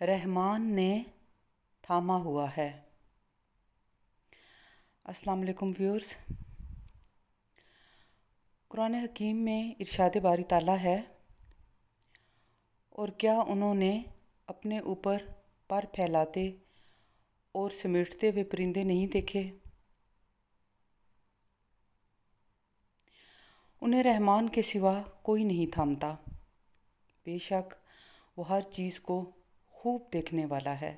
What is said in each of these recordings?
رحمان نے تھاما ہوا ہے۔ السلام علیکم ویورز۔ قرآن حکیم میں ارشاد باری تعالیٰ ہے، اور کیا انہوں نے اپنے اوپر پر پھیلاتے اور سمیٹتے ہوئے پرندے نہیں دیکھے؟ انہیں رحمان کے سوا کوئی نہیں تھامتا، بے شک وہ ہر چیز کو خوب دیکھنے والا ہے۔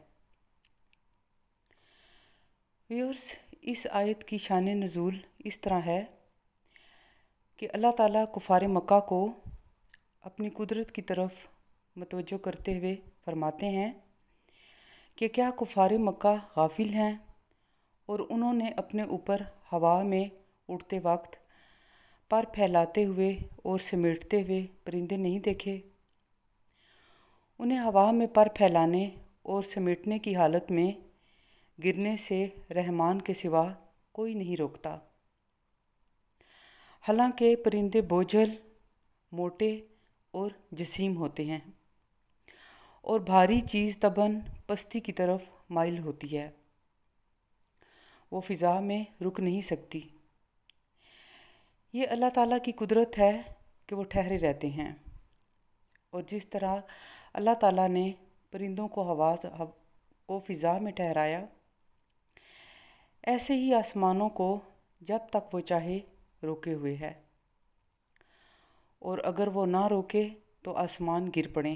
ویورز، اس آیت کی شان نزول اس طرح ہے کہ اللہ تعالیٰ کفار مکہ کو اپنی قدرت کی طرف متوجہ کرتے ہوئے فرماتے ہیں کہ کیا کفار مکہ غافل ہیں اور انہوں نے اپنے اوپر ہوا میں اڑتے وقت پر پھیلاتے ہوئے اور سمیٹتے ہوئے پرندے نہیں دیکھے؟ انہیں ہوا میں پر پھیلانے اور سمیٹنے کی حالت میں گرنے سے رحمان کے سوا کوئی نہیں روکتا۔ حالانکہ پرندے بوجھل، موٹے اور جسیم ہوتے ہیں، اور بھاری چیز طبعاً پستی کی طرف مائل ہوتی ہے، وہ فضا میں رک نہیں سکتی۔ یہ اللہ تعالیٰ کی قدرت ہے کہ وہ ٹھہرے رہتے ہیں، اور جس طرح اللہ تعالیٰ نے پرندوں کو فضا میں ٹھہرایا، ایسے ہی آسمانوں کو جب تک وہ چاہے روکے ہوئے ہے، اور اگر وہ نہ روکے تو آسمان گر پڑیں۔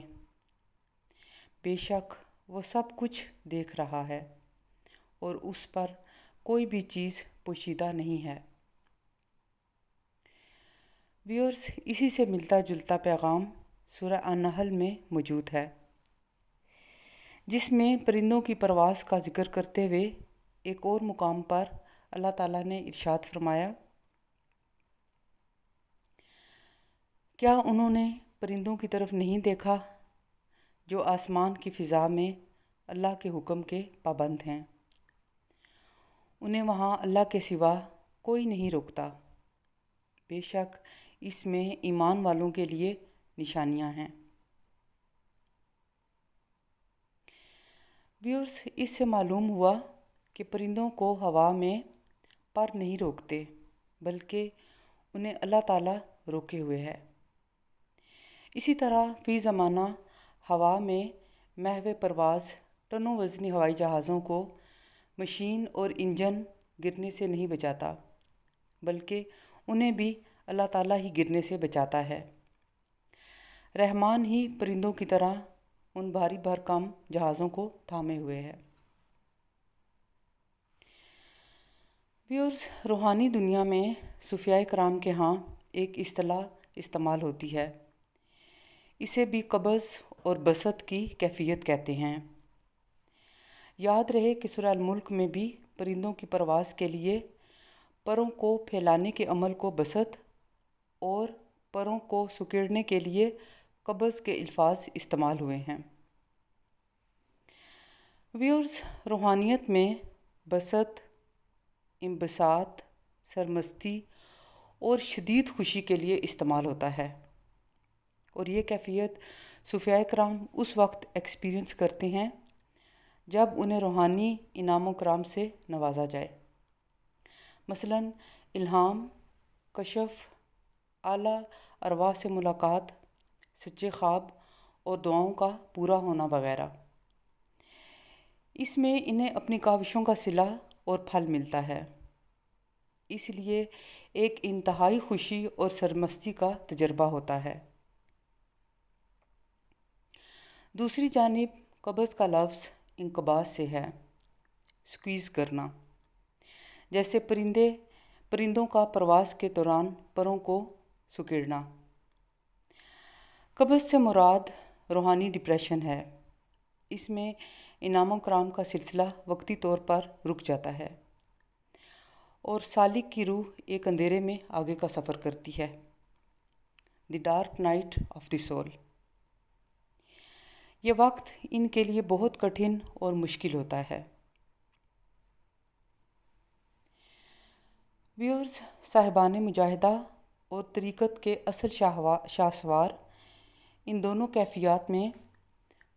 بے شک وہ سب کچھ دیکھ رہا ہے، اور اس پر کوئی بھی چیز پوشیدہ نہیں ہے۔ ویورز، اسی سے ملتا جلتا پیغام سورہ النحل میں موجود ہے، جس میں پرندوں کی پرواز کا ذکر کرتے ہوئے ایک اور مقام پر اللہ تعالیٰ نے ارشاد فرمایا، کیا انہوں نے پرندوں کی طرف نہیں دیکھا جو آسمان کی فضا میں اللہ کے حکم کے پابند ہیں؟ انہیں وہاں اللہ کے سوا کوئی نہیں روکتا۔ بے شک اس میں ایمان والوں کے لیے نشانیاں ہیں۔ ویورز، اس سے معلوم ہوا کہ پرندوں کو ہوا میں پر نہیں روکتے، بلکہ انہیں اللہ تعالیٰ روکے ہوئے ہے۔ اسی طرح فی زمانہ ہوا میں محو پرواز ٹنوں وزنی ہوائی جہازوں کو مشین اور انجن گرنے سے نہیں بچاتا، بلکہ انہیں بھی اللہ تعالیٰ ہی گرنے سے بچاتا ہے۔ رحمان ہی پرندوں کی طرح ان بھاری بھرکم جہازوں کو تھامے ہوئے ہے۔ ویورز، روحانی دنیا میں صوفیاء کرام کے ہاں ایک اصطلاح استعمال ہوتی ہے، اسے بھی قبض اور بسط کی کیفیت کہتے ہیں۔ یاد رہے کہ سورہ الملک میں بھی پرندوں کی پرواز کے لیے پروں کو پھیلانے کے عمل کو بسط اور پروں کو سکیڑنے کے لیے قبض کے الفاظ استعمال ہوئے ہیں۔ ویورز، روحانیت میں بسط، انبساط، سرمستی اور شدید خوشی کے لیے استعمال ہوتا ہے، اور یہ کیفیت صوفیاء کرام اس وقت ایکسپیرئنس کرتے ہیں جب انہیں روحانی انعام و کرام سے نوازا جائے، مثلاً الہام، کشف، اعلیٰ ارواح سے ملاقات، سچے خواب اور دعاؤں کا پورا ہونا وغیرہ۔ اس میں انہیں اپنی کاوشوں کا صلہ اور پھل ملتا ہے، اس لیے ایک انتہائی خوشی اور سرمستی کا تجربہ ہوتا ہے۔ دوسری جانب قبض کا لفظ انقباض سے ہے، سکویز کرنا، جیسے پرندوں کا پرواز کے دوران پروں کو سکیڑنا۔ قبض سے مراد روحانی ڈپریشن ہے، اس میں انعام و کرام کا سلسلہ وقتی طور پر رک جاتا ہے، اور سالک کی روح ایک اندھیرے میں آگے کا سفر کرتی ہے، دی dark night of the civil. یہ وقت ان کے لیے بہت کٹھن اور مشکل ہوتا ہے۔ ویورز، صاحبان مجاہدہ اور طریقت کے اصل شاہسوار ان دونوں کیفیات میں